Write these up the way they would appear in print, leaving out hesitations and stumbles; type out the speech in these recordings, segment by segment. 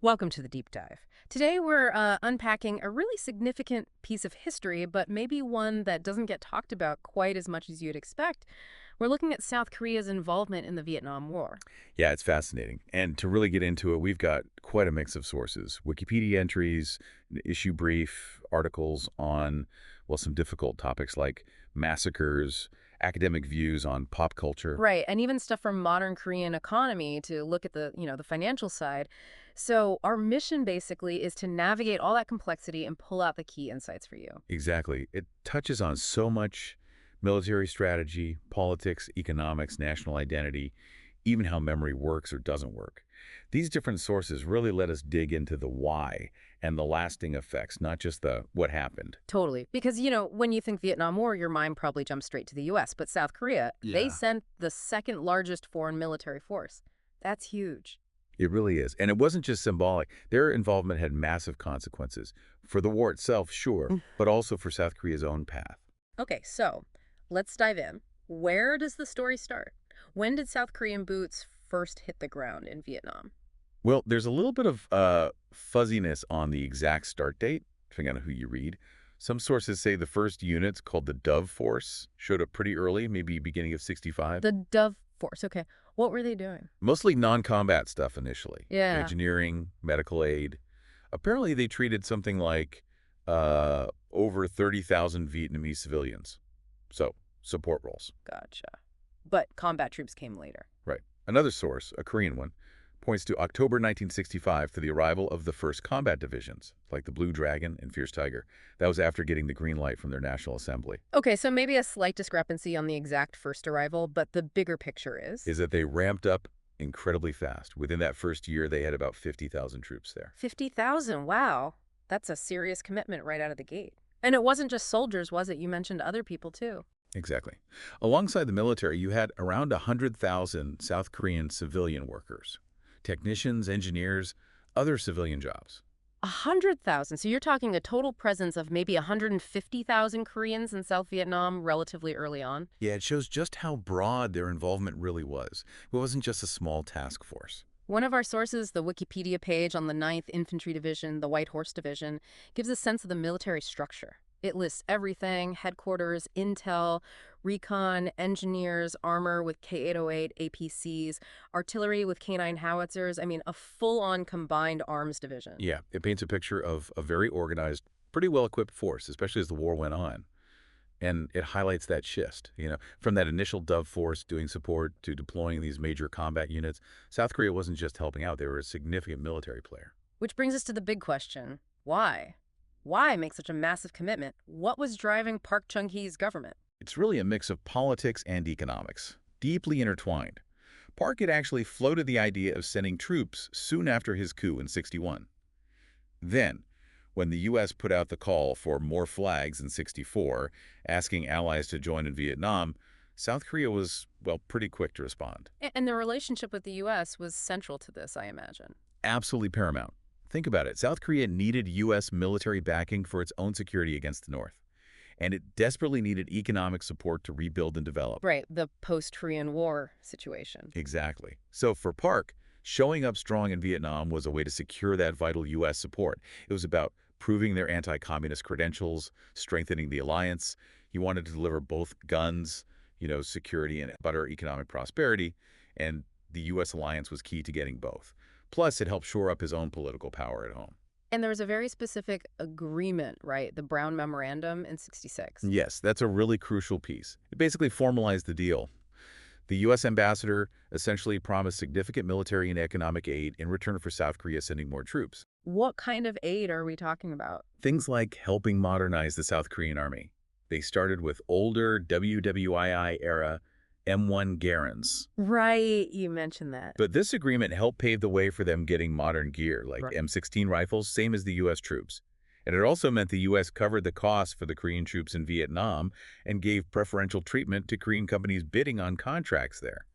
Welcome to the deep dive. Today we're unpacking a really significant piece of history, but maybe one that doesn't get talked about quite as much as you'd expect. We're looking at South Korea's involvement in the Vietnam War. Yeah, it's fascinating. And to really get into it, we've got quite a mix of sources. Wikipedia entries, an issue brief, articles on, well, some difficult topics like massacres, academic views on pop culture. Right, and even stuff from modern Korean economy to look at the financial side. So our mission basically is to navigate all that complexity and pull out the key insights for you. Exactly. It touches on so much military strategy, politics, economics, national identity, even how memory works or doesn't work. These different sources really let us dig into the why and the lasting effects, not just the what happened. Totally. Because, when you think Vietnam War, your mind probably jumps straight to the US. But South Korea, they Yeah. sent the second largest foreign military force. That's huge. It really is. And it wasn't just symbolic. Their involvement had massive consequences. For the war itself, sure, but also for South Korea's own path. Okay, so let's dive in. Where does the story start? When did South Korean boots first hit the ground in Vietnam? Well, there's a little bit of fuzziness on the exact start date, depending on who you read. Some sources say the first units, called the Dove Force, showed up pretty early, maybe beginning of 65. The Dove Force. Okay, what were they doing? Mostly non-combat stuff initially. Yeah. Engineering, medical aid. Apparently they treated something like over 30,000 Vietnamese civilians. So, support roles. Gotcha. But combat troops came later. Right. Another source, a Korean one, points to October 1965 for the arrival of the first combat divisions, like the Blue Dragon and Fierce Tiger. That was after getting the green light from their National Assembly. Okay, so maybe a slight discrepancy on the exact first arrival, but the bigger picture is Is that they ramped up incredibly fast. Within that first year, they had about 50,000 troops there. 50,000. Wow. That's a serious commitment right out of the gate. And it wasn't just soldiers, was it? You mentioned other people too. Exactly. Alongside the military, you had around 100,000 South Korean civilian workers, technicians, engineers, other civilian jobs. 100,000. So you're talking a total presence of maybe 150,000 Koreans in South Vietnam relatively early on. Yeah, it shows just how broad their involvement really was. It wasn't just a small task force. One of our sources, the Wikipedia page on the Ninth Infantry Division, the White Horse Division, gives a sense of the military structure. It lists everything: headquarters, intel, recon, engineers, armor with K-808, APCs, artillery with K-9 howitzers. I mean, a full-on combined arms division. Yeah, it paints a picture of a very organized, pretty well-equipped force, especially as the war went on. And it highlights that shift, from that initial Dove force doing support to deploying these major combat units. South Korea wasn't just helping out, they were a significant military player. Which brings us to the big question. Why? Why make such a massive commitment? What was driving Park Chung-hee's government? It's really a mix of politics and economics, deeply intertwined. Park had actually floated the idea of sending troops soon after his coup in '61. Then, when the U.S. put out the call for more flags in '64, asking allies to join in Vietnam, South Korea was, well, pretty quick to respond. And the relationship with the U.S. was central to this, I imagine. Absolutely paramount. Think about it. South Korea needed U.S. military backing for its own security against the North, and it desperately needed economic support to rebuild and develop. Right, the post-Korean War situation. Exactly. So for Park, showing up strong in Vietnam was a way to secure that vital U.S. support. It was about proving their anti-communist credentials, strengthening the alliance. He wanted to deliver both guns, security and better economic prosperity, and the U.S. alliance was key to getting both. Plus, it helped shore up his own political power at home. And there was a very specific agreement, right? The Brown Memorandum in '66. Yes, that's a really crucial piece. It basically formalized the deal. The U.S. ambassador essentially promised significant military and economic aid in return for South Korea sending more troops. What kind of aid are we talking about? Things like helping modernize the South Korean army. They started with older WWII-era M1 Garens. Right, you mentioned that. But this agreement helped pave the way for them getting modern gear, like Right. M16 rifles, same as the U.S. troops. And it also meant the U.S. covered the costs for the Korean troops in Vietnam and gave preferential treatment to Korean companies bidding on contracts there.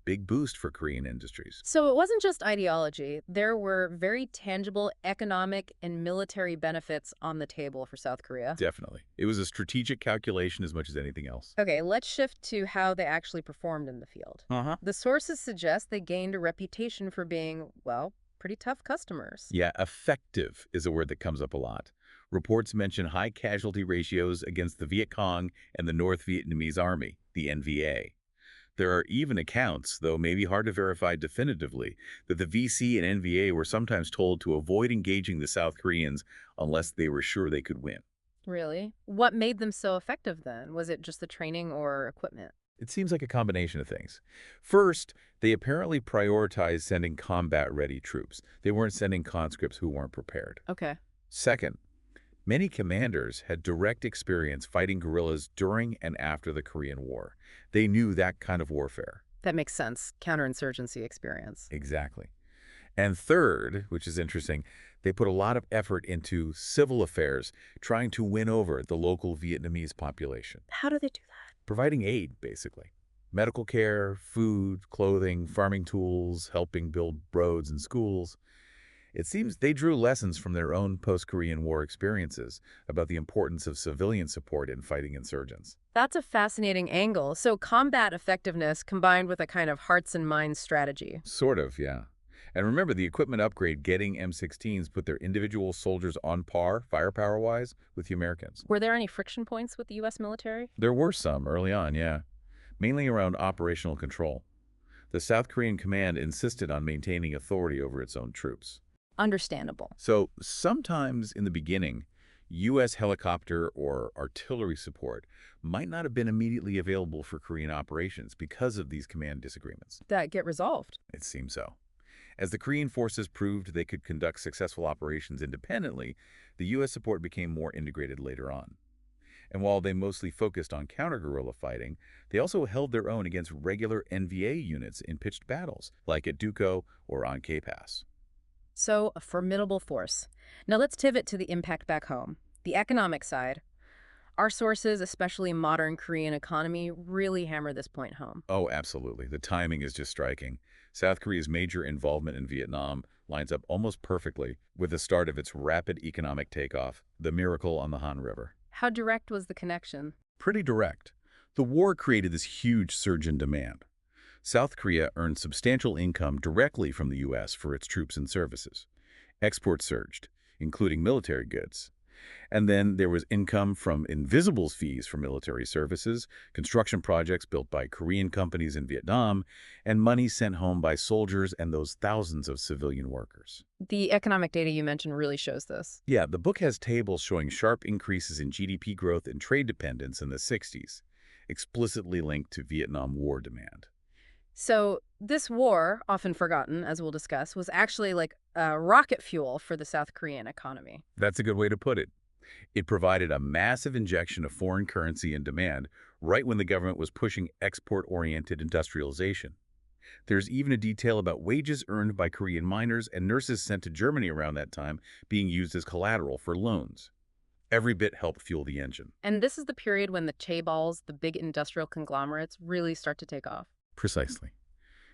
Big boost for Korean industries. So it wasn't just ideology. There were very tangible economic and military benefits on the table for South Korea. Definitely. It was a strategic calculation as much as anything else. Okay, let's shift to how they actually performed in the field. Uh-huh. The sources suggest they gained a reputation for being, well, pretty tough customers. Yeah, effective is a word that comes up a lot. Reports mention high casualty ratios against the Viet Cong and the North Vietnamese Army, the NVA. There are even accounts, though maybe hard to verify definitively, that the VC and NVA were sometimes told to avoid engaging the South Koreans unless they were sure they could win. Really? What made them so effective then? Was it just the training or equipment? It seems like a combination of things. First, they apparently prioritized sending combat-ready troops. They weren't sending conscripts who weren't prepared. Okay. Second, many commanders had direct experience fighting guerrillas during and after the Korean War. They knew that kind of warfare. That makes sense. Counterinsurgency experience. Exactly. And third, which is interesting, they put a lot of effort into civil affairs, trying to win over the local Vietnamese population, How do they do providing aid, basically. Medical care, food, clothing, farming tools, helping build roads and schools. It seems they drew lessons from their own post-Korean War experiences about the importance of civilian support in fighting insurgents. That's a fascinating angle. So combat effectiveness combined with a kind of hearts and minds strategy. Sort of, yeah. And remember, the equipment upgrade getting M16s put their individual soldiers on par, firepower-wise, with the Americans. Were there any friction points with the U.S. military? There were some early on, yeah, mainly around operational control. The South Korean command insisted on maintaining authority over its own troops. Understandable. So sometimes in the beginning, U.S. helicopter or artillery support might not have been immediately available for Korean operations because of these command disagreements. That get resolved. It seems so. As the Korean forces proved they could conduct successful operations independently, the U.S. support became more integrated later on. And while they mostly focused on counter-guerrilla fighting, they also held their own against regular NVA units in pitched battles, like at Duco or on K-Pass. So, a formidable force. Now let's pivot to the impact back home. The economic side. Our sources, especially modern Korean economy, really hammer this point home. Oh, absolutely. The timing is just striking. South Korea's major involvement in Vietnam lines up almost perfectly with the start of its rapid economic takeoff, the miracle on the Han River. How direct was the connection? Pretty direct. The war created this huge surge in demand. South Korea earned substantial income directly from the U.S. for its troops and services. Exports surged, including military goods. And then there was income from invisibles fees for military services, construction projects built by Korean companies in Vietnam, and money sent home by soldiers and those thousands of civilian workers. The economic data you mentioned really shows this. Yeah, the book has tables showing sharp increases in GDP growth and trade dependence in the 60s, explicitly linked to Vietnam War demand. So this war, often forgotten, as we'll discuss, was actually like rocket fuel for the South Korean economy. That's a good way to put it. It provided a massive injection of foreign currency and demand right when the government was pushing export-oriented industrialization. There's even a detail about wages earned by Korean miners and nurses sent to Germany around that time being used as collateral for loans. Every bit helped fuel the engine. And this is the period when the chaebols, the big industrial conglomerates, really start to take off. Precisely.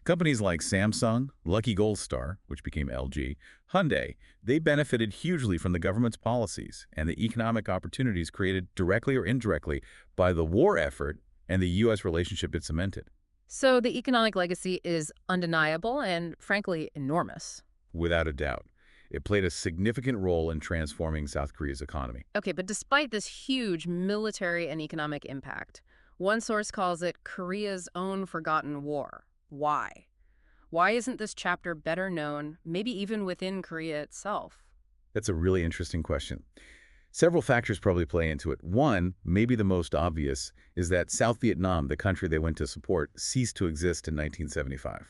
Companies like Samsung, Lucky Gold Star, which became LG, Hyundai, they benefited hugely from the government's policies and the economic opportunities created directly or indirectly by the war effort and the U.S. relationship it cemented. So the economic legacy is undeniable and, frankly, enormous. Without a doubt, it played a significant role in transforming South Korea's economy. Okay, but despite this huge military and economic impact, one source calls it Korea's own forgotten war. Why? Why isn't this chapter better known, maybe even within Korea itself? That's a really interesting question. Several factors probably play into it. One, maybe the most obvious, is that South Vietnam, the country they went to support, ceased to exist in 1975.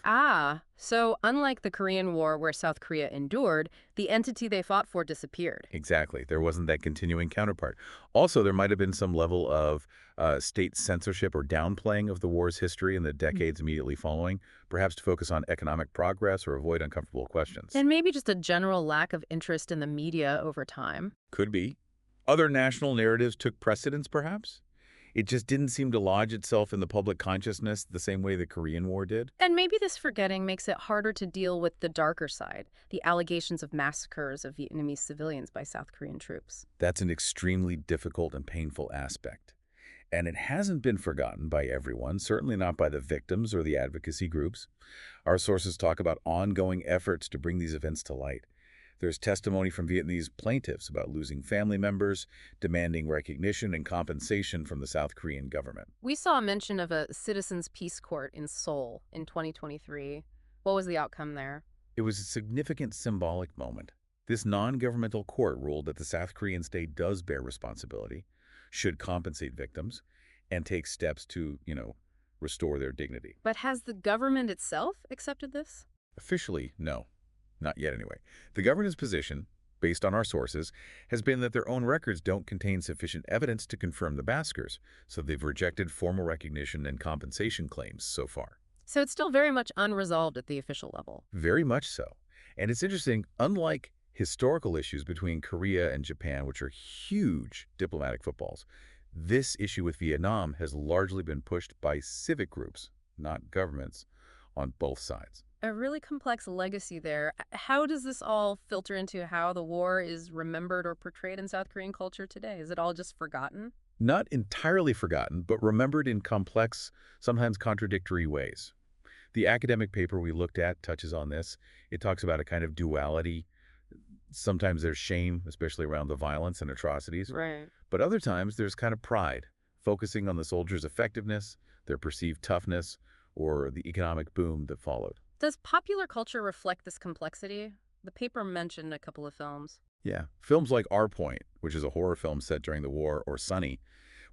So unlike the Korean War where South Korea endured, the entity they fought for disappeared. Exactly. There wasn't that continuing counterpart. Also, there might have been some level of state censorship or downplaying of the war's history in the decades immediately following, perhaps to focus on economic progress or avoid uncomfortable questions. And maybe just a general lack of interest in the media over time. Could be. Other national narratives took precedence, perhaps? It just didn't seem to lodge itself in the public consciousness the same way the Korean War did. And maybe this forgetting makes it harder to deal with the darker side, the allegations of massacres of Vietnamese civilians by South Korean troops. That's an extremely difficult and painful aspect. And it hasn't been forgotten by everyone, certainly not by the victims or the advocacy groups. Our sources talk about ongoing efforts to bring these events to light. There's testimony from Vietnamese plaintiffs about losing family members, demanding recognition and compensation from the South Korean government. We saw a mention of a citizens' peace court in Seoul in 2023. What was the outcome there? It was a significant symbolic moment. This non-governmental court ruled that the South Korean state does bear responsibility, should compensate victims, and take steps to, restore their dignity. But has the government itself accepted this? Officially, no. Not yet, anyway. The government's position, based on our sources, has been that their own records don't contain sufficient evidence to confirm the massacres, so they've rejected formal recognition and compensation claims so far. So it's still very much unresolved at the official level. Very much so. And it's interesting, unlike historical issues between Korea and Japan, which are huge diplomatic footballs, this issue with Vietnam has largely been pushed by civic groups, not governments, on both sides. A really complex legacy there. How does this all filter into how the war is remembered or portrayed in South Korean culture today? Is it all just forgotten? Not entirely forgotten, but remembered in complex, sometimes contradictory ways. The academic paper we looked at touches on this. It talks about a kind of duality. Sometimes there's shame, especially around the violence and atrocities. Right. But other times there's kind of pride, focusing on the soldiers' effectiveness, their perceived toughness, or the economic boom that followed. Does popular culture reflect this complexity? The paper mentioned a couple of films. Yeah, films like Our Point, which is a horror film set during the war, or Sunny,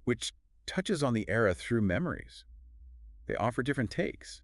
which touches on the era through memories. They offer different takes.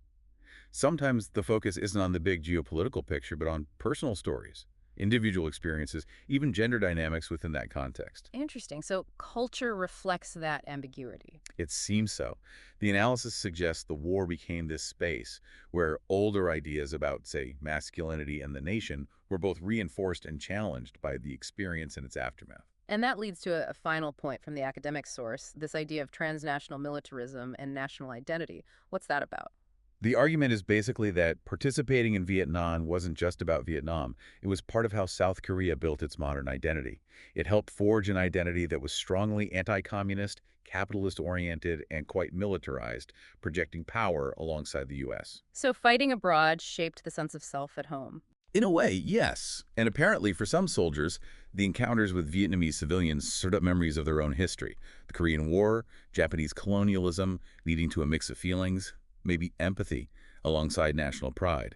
Sometimes the focus isn't on the big geopolitical picture, but on personal stories, individual experiences, even gender dynamics within that context. Interesting. So culture reflects that ambiguity. It seems so. The analysis suggests the war became this space where older ideas about, say, masculinity and the nation were both reinforced and challenged by the experience and its aftermath. And that leads to a final point from the academic source, this idea of transnational militarism and national identity. What's that about? The argument is basically that participating in Vietnam wasn't just about Vietnam. It was part of how South Korea built its modern identity. It helped forge an identity that was strongly anti-communist, capitalist-oriented, and quite militarized, projecting power alongside the U.S. So fighting abroad shaped the sense of self at home. In a way, yes. And apparently, for some soldiers, the encounters with Vietnamese civilians stirred up memories of their own history. The Korean War, Japanese colonialism, leading to a mix of feelings, maybe empathy, alongside national pride.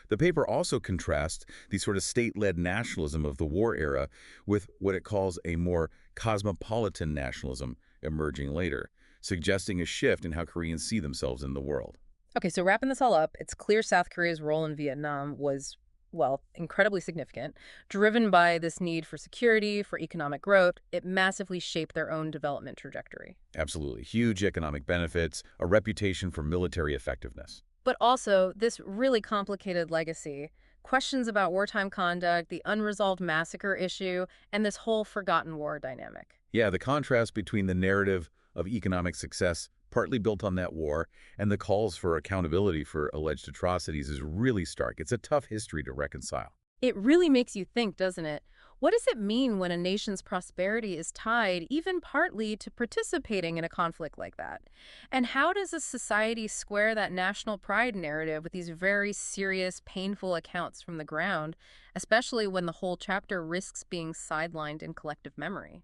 The paper also contrasts the sort of state-led nationalism of the war era with what it calls a more cosmopolitan nationalism emerging later, suggesting a shift in how Koreans see themselves in the world. Okay, so wrapping this all up, it's clear South Korea's role in Vietnam was, well, incredibly significant. Driven by this need for security, for economic growth, it massively shaped their own development trajectory. Absolutely. Huge economic benefits, a reputation for military effectiveness. But also, this really complicated legacy, questions about wartime conduct, the unresolved massacre issue, and this whole forgotten war dynamic. Yeah, the contrast between the narrative of economic success, partly built on that war, and the calls for accountability for alleged atrocities is really stark. It's a tough history to reconcile. It really makes you think, doesn't it? What does it mean when a nation's prosperity is tied, even partly, to participating in a conflict like that? And how does a society square that national pride narrative with these very serious, painful accounts from the ground, especially when the whole chapter risks being sidelined in collective memory?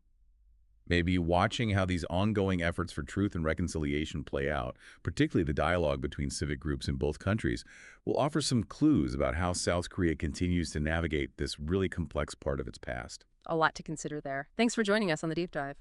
Maybe watching how these ongoing efforts for truth and reconciliation play out, particularly the dialogue between civic groups in both countries, will offer some clues about how South Korea continues to navigate this really complex part of its past. A lot to consider there. Thanks for joining us on the Deep Dive.